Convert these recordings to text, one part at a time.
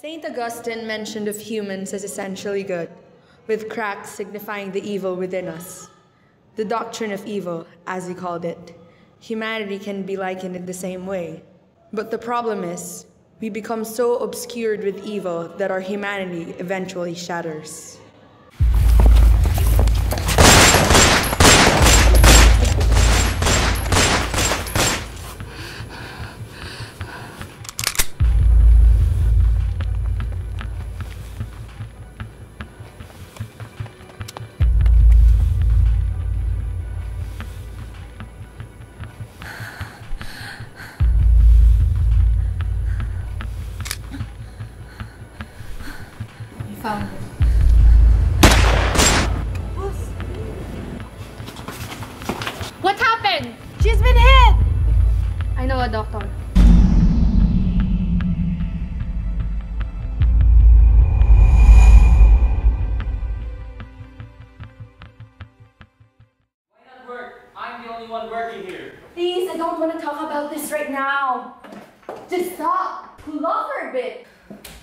Saint Augustine mentioned of humans as essentially good, with cracks signifying the evil within us. The doctrine of evil, as he called it. Humanity can be likened in the same way. But the problem is, we become so obscured with evil that our humanity eventually shatters. Found it. What happened? She's been hit! I know a doctor. Why not work? I'm the only one working here. Please, I don't want to talk about this right now. Just stop. Cool off for a bit.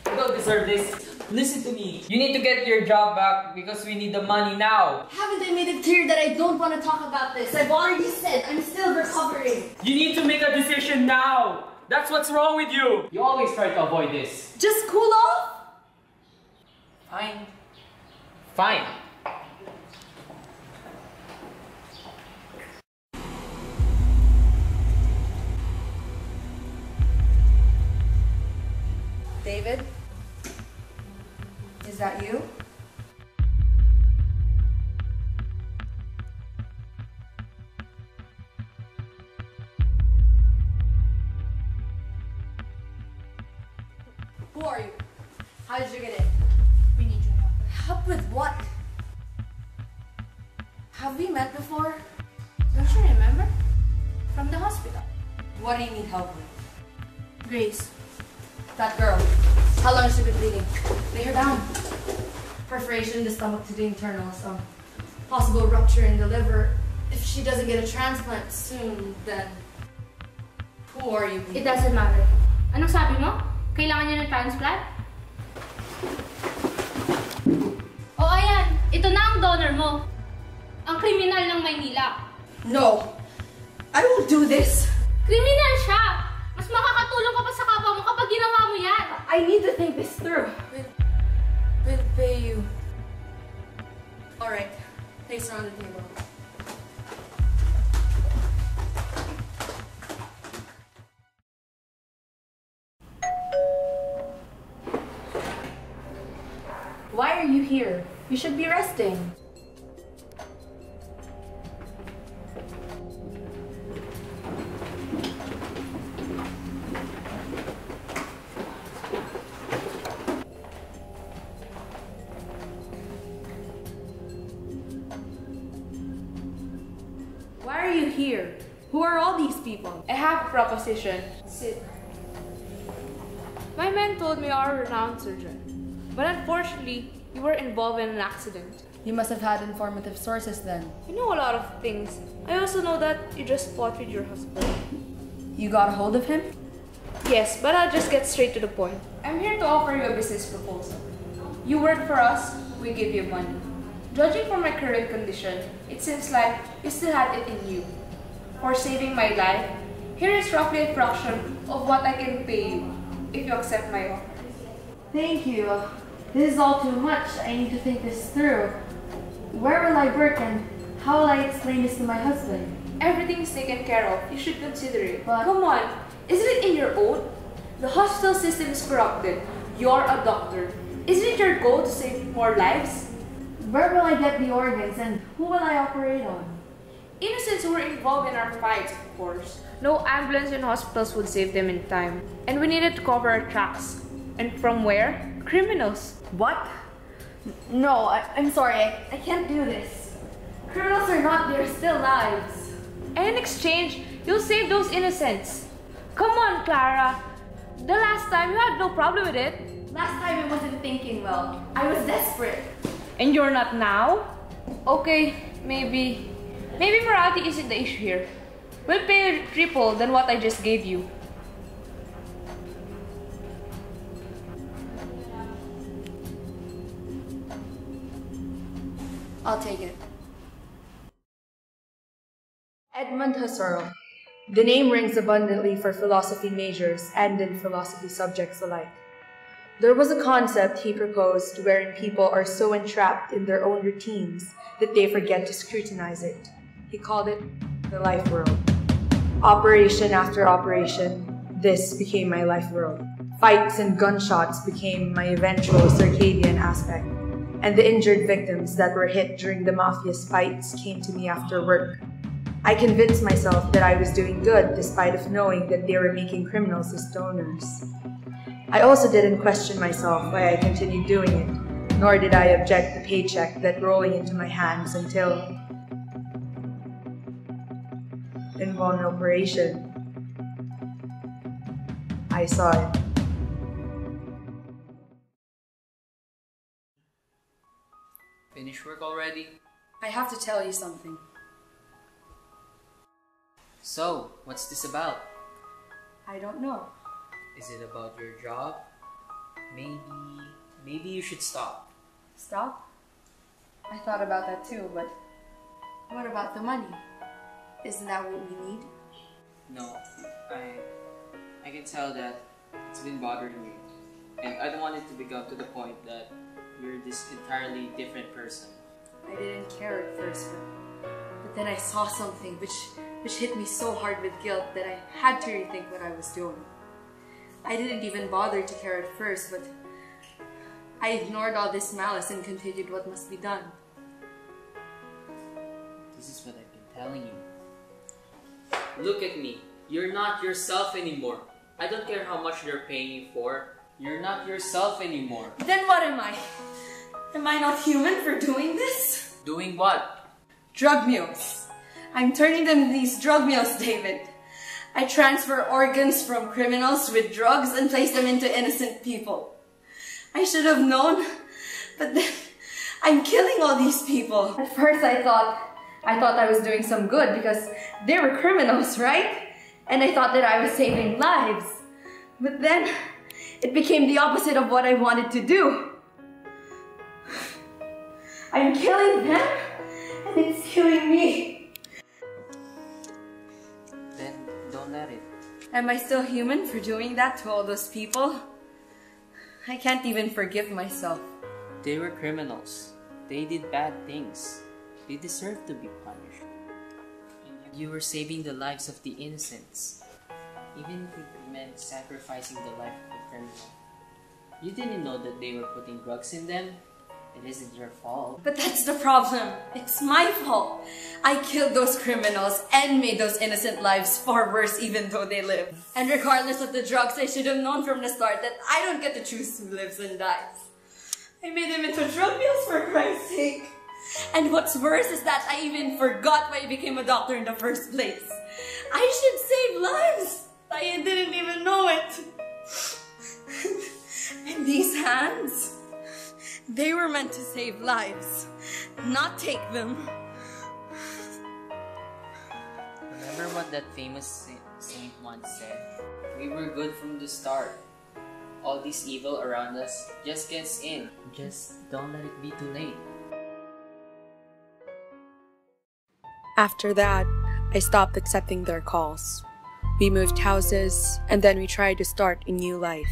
You don't deserve this. Listen to me. You need to get your job back because we need the money now. Haven't I made it clear that I don't want to talk about this? I've already said I'm still recovering. You need to make a decision now. That's what's wrong with you. You always try to avoid this. Just cool off. Fine. Fine. David? Is that you? Who are you? How did you get in? We need your help. Help with what? Have we met before? Don't you remember? From the hospital. What do you need help with? Grace. That girl. How long has she been bleeding? Lay her down. Perforation in the stomach to the internals. Possible rupture in the liver. If she doesn't get a transplant soon, then... Who are you? It doesn't matter. Anong sabi mo? Kailangan niya ng transplant? O ayan, ito na ang donor mo. Ang kriminal ng Maynila. No! I won't do this! Kriminal siya! Mas makakatulong ka pa sa kapwa mo kapag ginawa mo yan! I need to think this through. We'll pay you. Alright. Place her on the table. Why are you here? You should be resting. Why are you here? Who are all these people? I have a proposition. Sit. My man told me you are a renowned surgeon, but unfortunately, you were involved in an accident. You must have had informative sources then. You know a lot of things. I also know that you just fought with your husband. You got a hold of him? Yes, but I'll just get straight to the point. I'm here to offer you a business proposal. You work for us, we give you money. Judging from my current condition, it seems like you still had it in you. For saving my life, here is roughly a fraction of what I can pay you if you accept my offer. Thank you. This is all too much. I need to think this through. Where will I work and how will I explain this to my husband? Everything is taken care of. You should consider it. But come on, isn't it in your oath? The hospital system is corrupted. You're a doctor. Isn't it your goal to save more lives? where will I get the organs and who will I operate on? Innocents who were involved in our fights, of course. No ambulance in hospitals would save them in time. And we needed to cover our tracks. And from where? Criminals. What? No, I'm sorry. I can't do this. Criminals are not, they're still lives. And in exchange, you'll save those innocents. Come on, Clara. The last time, you had no problem with it. Last time I wasn't thinking well. I was desperate. And you're not now? Okay, maybe morality isn't the issue here. We'll pay you triple than what I just gave you. I'll take it. Edmund Husserl. The name rings abundantly for philosophy majors and in philosophy subjects alike. There was a concept he proposed wherein people are so entrapped in their own routines that they forget to scrutinize it. He called it the life world. Operation after operation, this became my life world. Fights and gunshots became my eventual circadian aspect, and the injured victims that were hit during the mafia's fights came to me after work. I convinced myself that I was doing good despite of knowing that they were making criminals as donors. I also didn't question myself why I continued doing it, nor did I object the paycheck that rolling into my hands until, in one operation, I saw it. Finish work already? I have to tell you something. So, what's this about? I don't know. Is it about your job? Maybe you should stop. Stop? I thought about that too, but what about the money? Isn't that what we need? No, I can tell that it's been bothering you. And I don't want it to become to the point that you're this entirely different person. I didn't care at first, but then I saw something which hit me so hard with guilt that I had to rethink what I was doing. I didn't even bother to care at first, but I ignored all this malice and continued what must be done. This is what I've been telling you. Look at me. You're not yourself anymore. I don't care how much they're paying you for. You're not yourself anymore. Then what am I? Am I not human for doing this? Doing what? Drug mules. I'm turning them into these drug mules, David. I transfer organs from criminals with drugs and place them into innocent people. I should have known, but then I'm killing all these people. At first I thought I was doing some good because they were criminals, right? And I thought that I was saving lives. But then it became the opposite of what I wanted to do. I'm killing them, and it's killing me. Then don't let it. Am I still human for doing that to all those people? I can't even forgive myself. They were criminals. They did bad things. They deserve to be punished. And you were saving the lives of the innocents. Even if it meant sacrificing the life of the criminal. You didn't know that they were putting drugs in them. It isn't your fault. But that's the problem. It's my fault. I killed those criminals and made those innocent lives far worse even though they live. And regardless of the drugs, I should have known from the start that I don't get to choose who lives and dies. I made them into drug mules for Christ's sake. And what's worse is that I even forgot why I became a doctor in the first place. I should save lives. I didn't even know it. And these hands, they were meant to save lives, not take them. Remember what that famous saint once said? We were good from the start. All this evil around us just gets in. Just don't let it be too late. After that, I stopped accepting their calls. We moved houses, and then we tried to start a new life.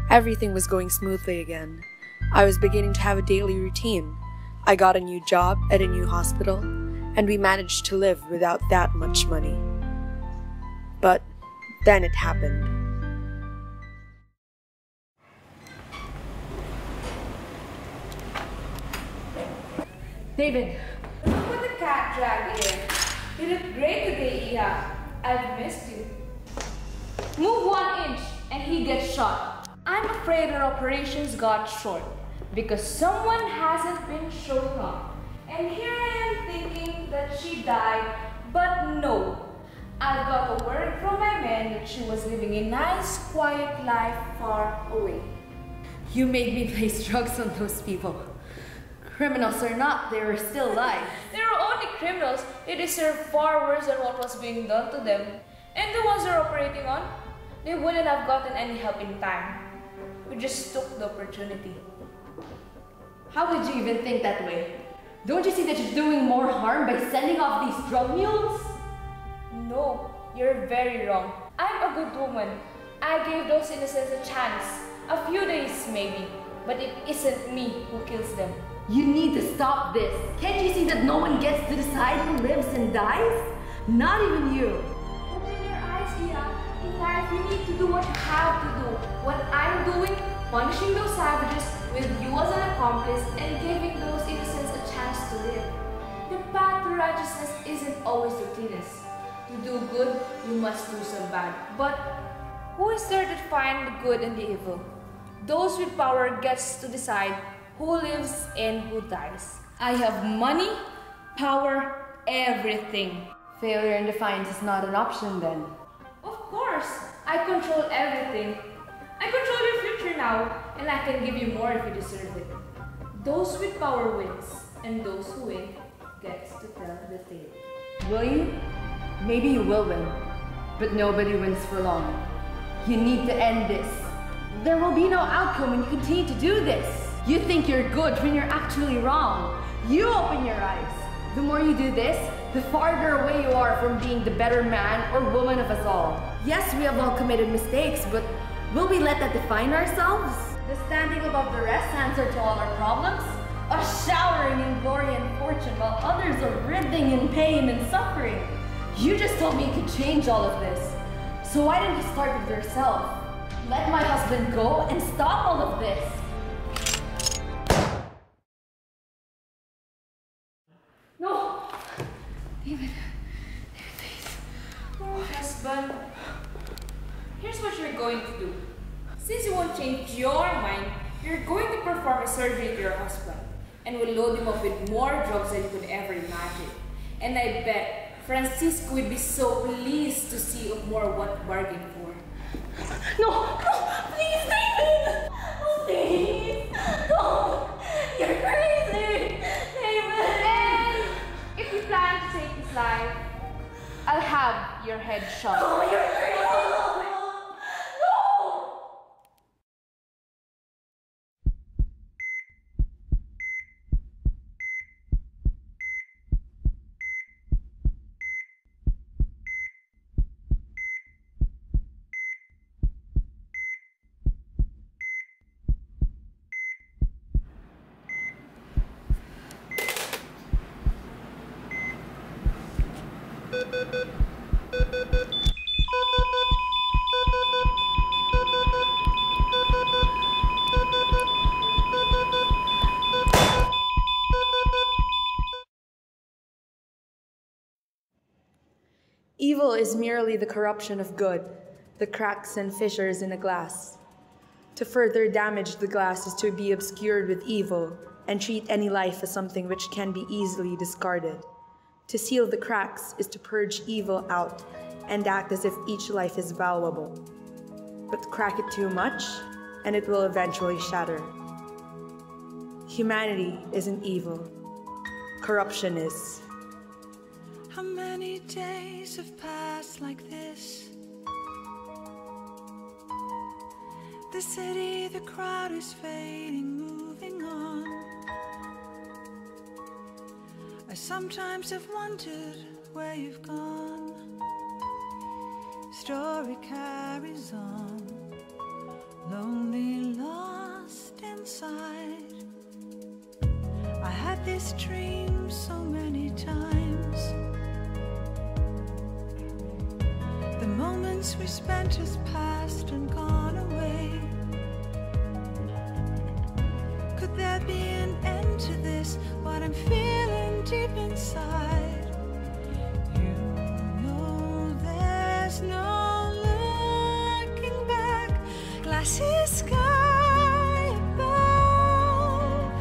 Everything was going smoothly again. I was beginning to have a daily routine. I got a new job at a new hospital, and we managed to live without that much money. But then it happened. David, look what the cat dragged in. You look great today, Iha. I've missed you. Move 1 inch and he gets shot. I'm afraid our operations got short because someone hasn't been showing up. And here I am thinking that she died, but no. I got a word from my man that she was living a nice, quiet life far away. You made me place drugs on those people. Criminals or not, they were still alive. They were only criminals. They deserve far worse than what was being done to them. And the ones they're operating on, they wouldn't have gotten any help in time. We just took the opportunity. How would you even think that way? Don't you see that you're doing more harm by sending off these drug mules? No, you're very wrong. I'm a good woman. I gave those innocents a chance. A few days maybe. But it isn't me who kills them. You need to stop this. Can't you see that no one gets to decide who lives and dies? Not even you. Open your eyes, Iya. In life, you need to do what you have to do. What I'm doing, punishing those savages with you as an accomplice and giving those innocents a chance to live. The path to righteousness isn't always the cleanest. To do good, you must do some bad. But who is there to find the good and the evil? Those with power gets to decide who lives and who dies. I have money, power, everything. Failure and defiance is not an option then. Of course, I control everything. I control your future now, and I can give you more if you deserve it. Those with power wins, and those who win gets to tell the tale. Will you? Maybe you will win, but nobody wins for long. You need to end this. There will be no outcome when you continue to do this. You think you're good when you're actually wrong. You open your eyes. The more you do this, the farther away you are from being the better man or woman of us all. Yes, we have all committed mistakes, but will we let that define ourselves? The standing above the rest answer to all our problems? A showering in glory and fortune while others are writhing in pain and suffering. You just told me you could change all of this. So why didn't you start with yourself? Let my husband go and stop all of this. No! David, please. Oh, husband. Here's what you're going to do. Since you won't change your mind, you're going to perform a surgery to your husband and will load him up with more drugs than you could ever imagine. And I bet Francisco would be so pleased to see more what bargain for. No! No! Please, David! Oh, please! No! You're crazy! David! And if you plan to take his life, I'll have your head shot. Oh, you're crazy! No! Evil is merely the corruption of good, the cracks and fissures in a glass. To further damage the glass is to be obscured with evil and treat any life as something which can be easily discarded. To seal the cracks is to purge evil out and act as if each life is valuable. But crack it too much, and it will eventually shatter. Humanity isn't evil. Corruption is. How many days have passed like this? The city, the crowd is fading, moving on. I sometimes have wondered where you've gone. Story carries on, lonely, lost inside. I had this dream so many times. The moments we spent has passed and gone away. Could there be an end to this? What I'm feeling deep inside. You know there's no looking back. Glassy sky above.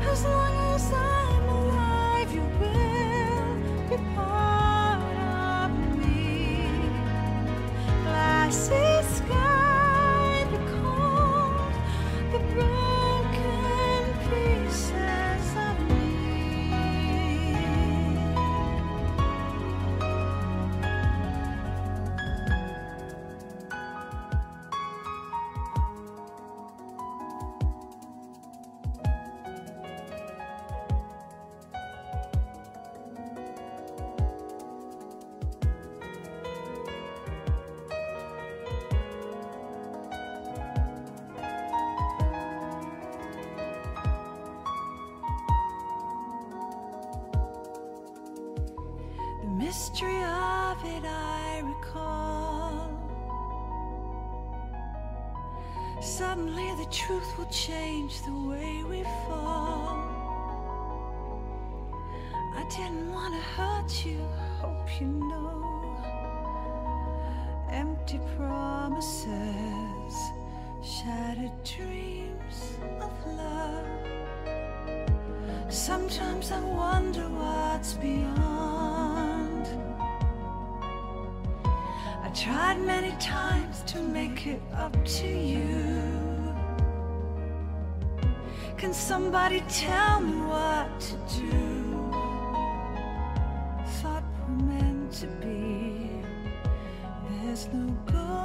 As long as I'm alive, you will be part of me. Glassy sky, the cold, the broken pieces of me. mystery of it I recall. Suddenly the truth will change the way we fall. I didn't want to hurt you, hope you know. Empty promises, shattered dreams of love. Sometimes I wonder what's beyond. I tried many times to make it up to you. Can somebody tell me what to do? Thought we're meant to be. There's no goal.